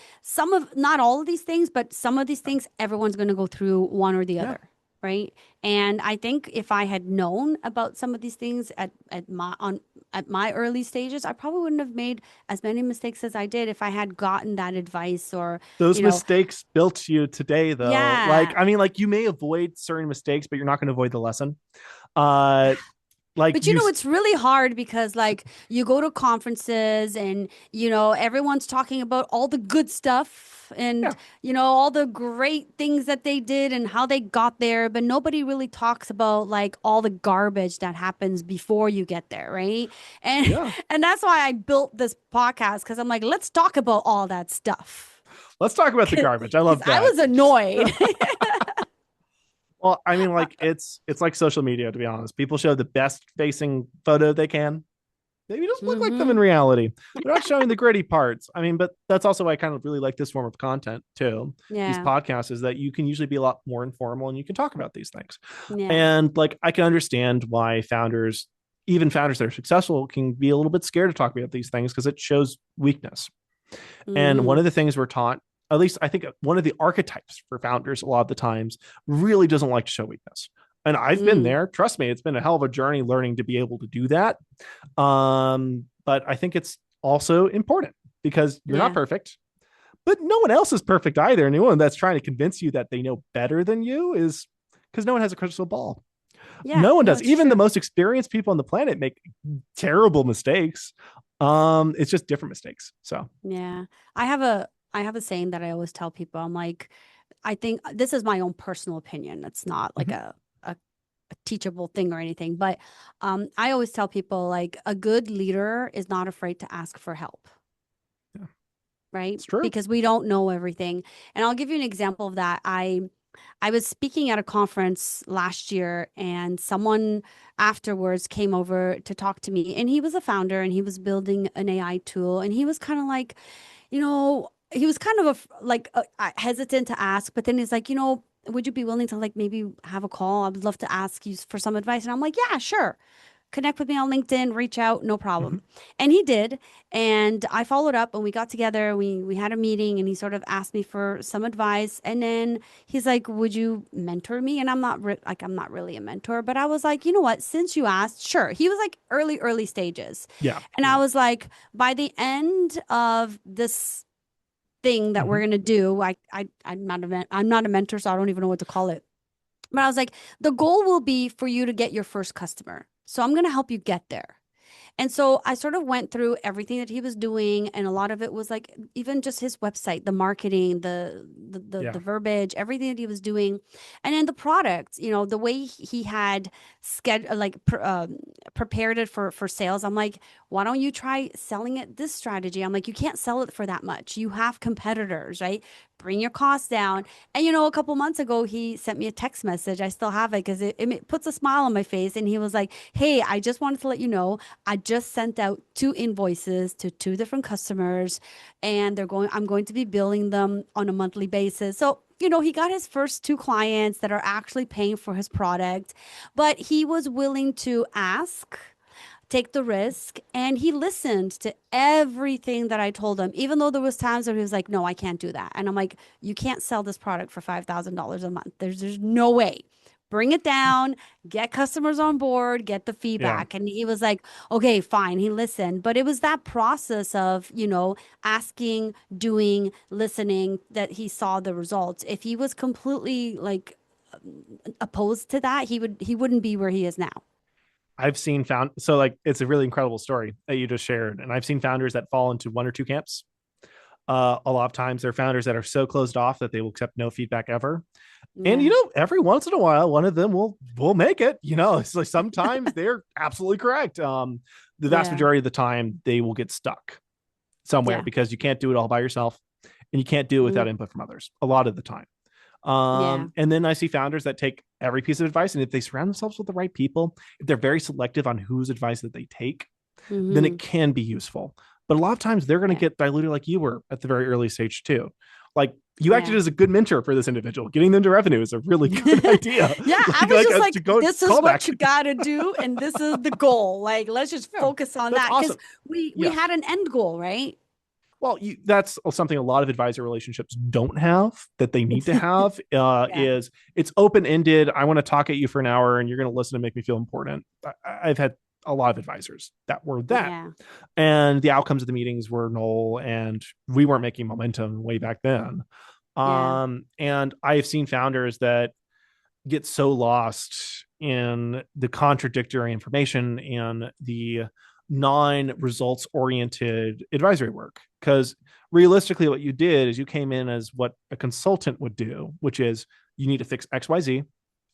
not all of these things, but some of these things everyone's going to go through one or the Yeah. other. Right. And I think if I had known about some of these things at my early stages, I probably wouldn't have made as many mistakes as I did if I had gotten that advice or, Those you know, mistakes built you today though. Like, yeah. I mean, like you may avoid certain mistakes, but you're not going to avoid the lesson. Uh, like But you, it's really hard because like you go to conferences and everyone's talking about all the good stuff and yeah, all the great things that they did and how they got there, but nobody really talks about like all the garbage that happens before you get there, right? And yeah. and that's why I built this podcast because I'm like, let's talk about all that stuff. Let's talk about the garbage. I Because love I that. was annoyed. Well, I mean, like it's like social media, to be honest. People show the best facing photo they can. Maybe just look like them in Hmm. reality. They're not showing the gritty parts. I mean, but that's also why I kind of really like this form of content too. These Yeah. podcasts is that you can usually be a lot more informal and you can talk about these things. Yeah. And like I can understand why founders, even founders that are successful, can be a little bit scared to talk about these things because it shows weakness. And one Hmm. of the things we're taught, at least I think one of the archetypes for founders a lot of the times, really doesn't like to show weakness. And I've been Mm. there. Trust me, it's been a hell of a journey learning to be able to do that. but I think it's also important because you're not Yeah. perfect, but no one else is perfect either. And anyone that's trying to convince you that they know better than you is because no one has a crystal ball. Yeah. No one No, does. it's Even the true. most experienced people on the planet make terrible mistakes. It's just different mistakes. So, Yeah. I have a saying that I always tell people. I'm like, I think this is my own personal opinion. It's not like mhm, a teachable thing or anything, but I always tell people like a good leader is not afraid to ask for help, yeah, right? it's true. Because we don't know everything. And I'll give you an example of that. I was speaking at a conference last year, and someone afterwards came over to talk to me. And he was a founder and he was building an AI tool. And he was kind of like, he was kind of hesitant to ask, but then he's like, would you be willing to like maybe have a call? I would love to ask you for some advice. And I'm like, yeah, sure. Connect with me on LinkedIn, reach out, no Mhm. problem. And he did. And I followed up and we got together. We had a meeting and he sort of asked me for some advice. And then he's like, "Would you mentor me?" And I'm not really a mentor, but I was like, "You know what? Since you asked, sure." He was like early stages. Yeah. And I Yeah. was like, "By the end of this thing that we're Mhm. gonna do, I'm not a mentor, so I don't even know what to call it." But I was like, the goal will be for you to get your first customer. So I'm going to help you get there. And so I sort of went through everything that he was doing, and a lot of it was like even just his website, the marketing, the Yeah. verbiage, everything that he was doing, and then the product. The way he had prepared it for sales. I'm like, why don't you try selling it this strategy? I'm like, you can't sell it for that much. You have competitors, right? Bring your costs down. And a couple months ago, he sent me a text message. I still have it because it puts a smile on my face. And he was like, "Hey, I just wanted to let you know I just sent out two invoices to two different customers, and I'm going to be billing them on a monthly basis." So, he got his first two clients that are actually paying for his product, but he was willing to ask, take the risk, and he listened to everything that I told him, even though there was times where he was like, "No, I can't do that." And I'm like, "You can't sell this product for $5,000 a month. There's no way. Bring it down, get customers on board, get the Yeah. feedback." And he was like, "Okay, fine." He listened. But it was that process of, asking, doing, listening that he saw the results. If he was completely like opposed to that, he wouldn't be where he is now. I've seen found so like it's a really incredible story that you just shared, and I've seen founders that fall into one or two camps. A lot of times, they're founders that are so closed off that they will accept no feedback ever. And Yeah. every once in a while, one of them will make it. It's like sometimes they're absolutely correct. The vast Yeah. majority of the time, they will get stuck somewhere Yeah. because you can't do it all by yourself, and you can't do it Mm, without input from others. A lot of the time. yeah. And then I see founders that take every piece of advice, and if they surround themselves with the right people, if they're very selective on whose advice that they take, then Hmm. it can be useful. But a lot of times they're going to Yeah. get diluted like you were at the very early stage too. Like you acted Yeah. as a good mentor for this individual. Getting them to revenue is a really good idea. Yeah, I like was like just to like, go this is call what back. you gotta do, and this is the goal. Like, let's just Yeah, focus on that's that because awesome. we Yeah. had an end goal, right? Well, that's something a lot of advisor relationships don't have that they need to have. Yeah. Is it's open ended. I want to talk at you for an hour, and you're going to listen and make me feel important. I've had a lot of advisors that were that, Yeah. and the outcomes of the meetings were null, and we weren't making momentum way back then. Yeah. And I have seen founders that get so lost in the contradictory information and the non-results oriented advisory work, because realistically what you did is you came in as what a consultant would do, which is you need to fix XYZ,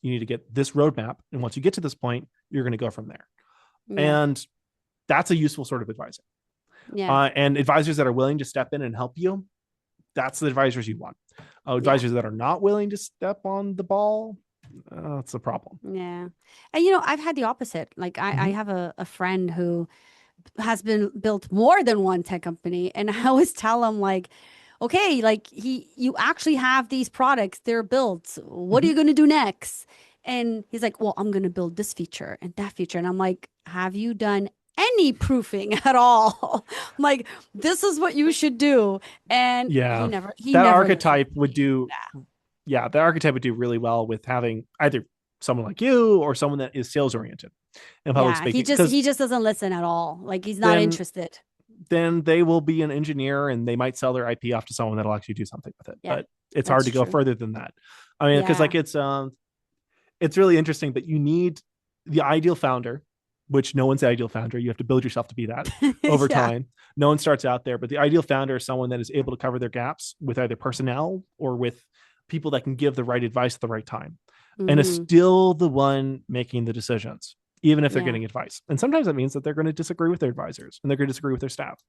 you need to get this roadmap, and once you get to this point you're going to go from there. Yeah. And that's a useful sort of advisor. Yeah. And advisors that are willing to step in and help you, that's the advisors you want. Yeah. Advisors that are not willing to step on the ball, that's a problem. Yeah. And I've had the opposite. Like I Mm-hmm. have a friend who has been built more than one tech company. And I always tell him like, okay, like you actually have these products, they're built. What are Mm-hmm. you going to do next? And he's like, well, I'm going to build this feature and that feature. And I'm like, have you done any proofing at all? I'm like, this is what you should do. And he Yeah, never, he that never listened archetype to would me. do. Yeah, that archetype would do really well with having either someone like you or someone that is sales oriented. in public Yeah, speaking, because he just doesn't listen at all. Like he's not then interested. they will be an engineer and they might sell their IP off to someone that'll actually do something with it. Yeah, But it's hard that's to go true. further than that. I mean, because Yeah. like it's really interesting, but you need the ideal founder, which no one's the ideal founder. You have to build yourself to be that over Yeah. time. No one starts out there, but the ideal founder is someone that is able to cover their gaps with either personnel or with people that can give the right advice at the right time and is Mm-hmm. still the one making the decisions, even if they're Yeah. getting advice. And sometimes that means that they're going to disagree with their advisors and they're going to disagree with their staff.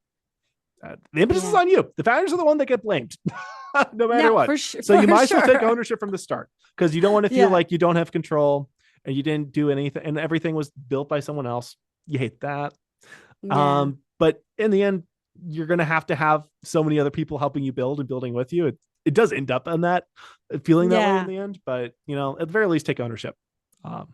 The impetus is Yeah. on you. The founders are the one that get blamed, no matter Yeah, what. for sure. So you For might as well take sure. ownership from the start because you don't want to feel Yeah. like you don't have control and you didn't do anything and everything was built by someone else. You hate that. Yeah. But in the end, you're going to have so many other people helping you build and building with you. It does end up on that feeling that way in Yeah. the end, but at the very least, take ownership. Um,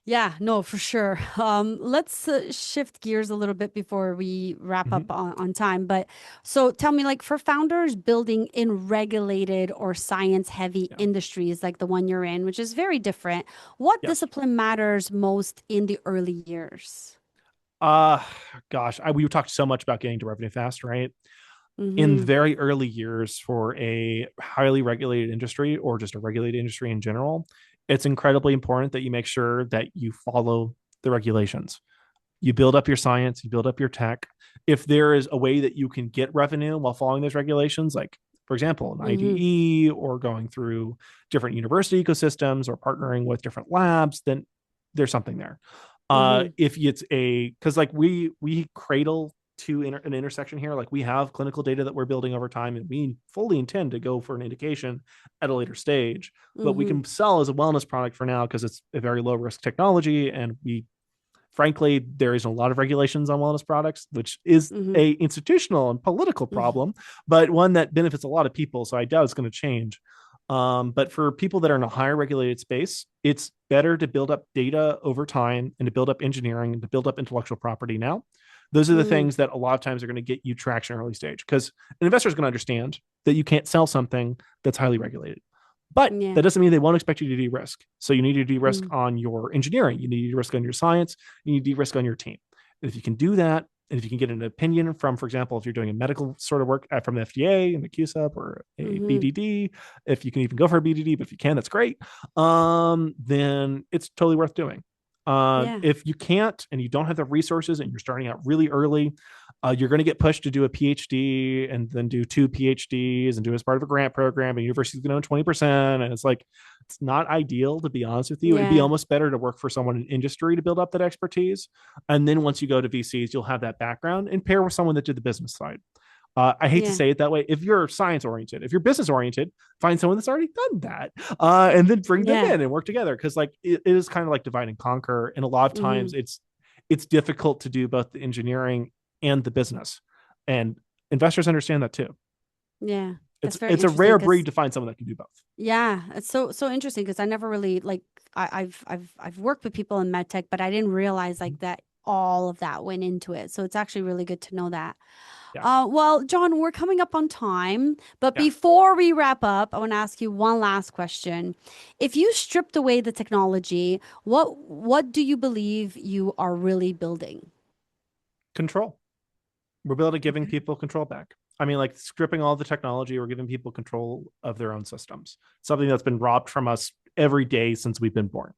Yeah, no, for sure. Let's shift gears a little bit before we wrap mhm. up on time. But so tell me, like for founders building in regulated or science heavy Yeah. industries like the one you're in, which is very different, what Yes. discipline matters most in the early years? Uh, Gosh, we talked so much about getting to revenue fast, right? In Mm-hmm. very early years for a highly regulated industry or just a regulated industry in general, it's incredibly important that you make sure that you follow the regulations. You build up your science, you build up your tech. If there is a way that you can get revenue while following those regulations, like for example, an Mm-hmm. IDE or going through different university ecosystems or partnering with different labs, then there's something there. Mm-hmm. If it's because like we cradle to an intersection here, like we have clinical data that we're building over time, and we fully intend to go for an indication at a later stage. But we Mm-hmm. can sell as a wellness product for now because it's a very low risk technology, and we frankly, there is a lot of regulations on wellness products, which is Mm-hmm. a institutional and political problem, but one that benefits a lot of people. So I doubt it's going to change. But for people that are in a higher regulated space, it's better to build up data over time and to build up engineering and to build up intellectual property now. Those are the Mm-hmm. things that a lot of times are going to get you traction early stage because an investor is going to understand that you can't sell something that's highly regulated. But Yeah. that doesn't mean they won't expect you to de-risk. So you need to de-risk Mm-hmm. on your engineering. You need to de-risk on your science. You need to de-risk on your team. And if you can do that, and if you can get an opinion from, for example, if you're doing a medical sort of work from the FDA and the QSUP or a Mm-hmm. BDD, if you can even go for a BDD, but if you can, that's great. Then it's totally worth doing. Yeah. If you can't and you don't have the resources and you're starting out really early, you're going to get pushed to do a PhD and then do two PhDs and do as part of a grant program. And university's going to own 20%. And it's like, it's not ideal, to be honest with you. It'd be Yeah. almost better to work for someone in industry to build up that expertise. And then once you go to VCs, you'll have that background and pair with someone that did the business side. I hate to Yeah. say it that way. If you're science oriented, if you're business oriented, find someone that's already done that, and then bring them Yeah. in and work together. Because like it is kind of like divide and conquer, and a lot of Mm-hmm. times it's difficult to do both the engineering and the business, and investors understand that too. Yeah. That's very It's a interesting rare because breed to find someone that can do both. yeah, it's so interesting because I never really like I've worked with people in medtech, but I didn't realize like that all of that went into it. So it's actually really good to know that. Yeah, Well, John, we're coming up on time, but yeah. before we wrap up, I want to ask you one last question. If you stripped away the technology, what do you believe you are really building? Control. We're building giving Okay. people control back. I mean, like stripping all the technology, we're giving people control of their own systems. Something that's been robbed from us every day since we've been born.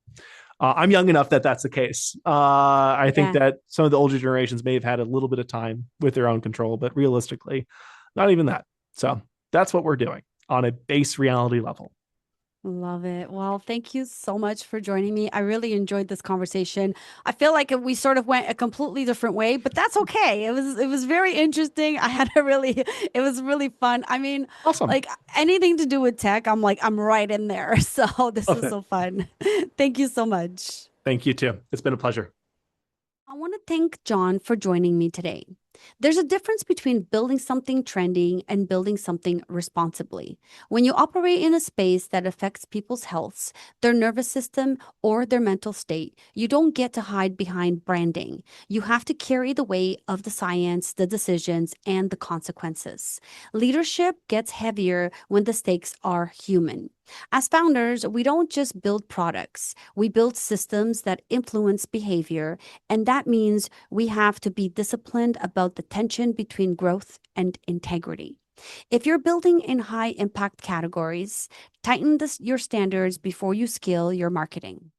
I'm young enough that that's the case. I think Yeah. that some of the older generations may have had a little bit of time with their own control, but realistically, not even that. So that's what we're doing on a base reality level. Love it. Well, thank you so much for joining me. I really enjoyed this conversation. I feel like we sort of went a completely different way, but that's okay. It was very interesting. I had a really it was really fun. I mean, Awesome. like anything to do with tech, I'm right in there. So this Love was it. so fun. Thank you so much. Thank you too. It's been a pleasure. I want to thank John for joining me today. There's a difference between building something trendy and building something responsibly. When you operate in a space that affects people's health, their nervous system, or their mental state, you don't get to hide behind branding. You have to carry the weight of the science, the decisions, and the consequences. Leadership gets heavier when the stakes are human. As founders, we don't just build products, we build systems that influence behavior. And that means we have to be disciplined about the tension between growth and integrity. If you're building in high impact categories, tighten your standards before you scale your marketing.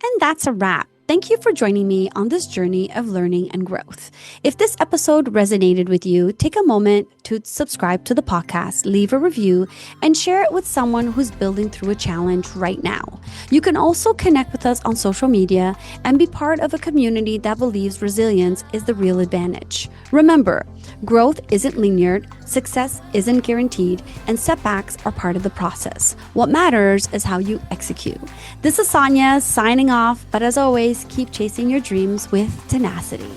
And that's a wrap. Thank you for joining me on this journey of learning and growth. If this episode resonated with you, take a moment to subscribe to the podcast, leave a review, and share it with someone who's building through a challenge right now. You can also connect with us on social media and be part of a community that believes resilience is the real advantage. Remember, growth isn't linear, success isn't guaranteed, and setbacks are part of the process. What matters is how you execute. This is Sonia signing off, but as always, keep chasing your dreams with tenacity.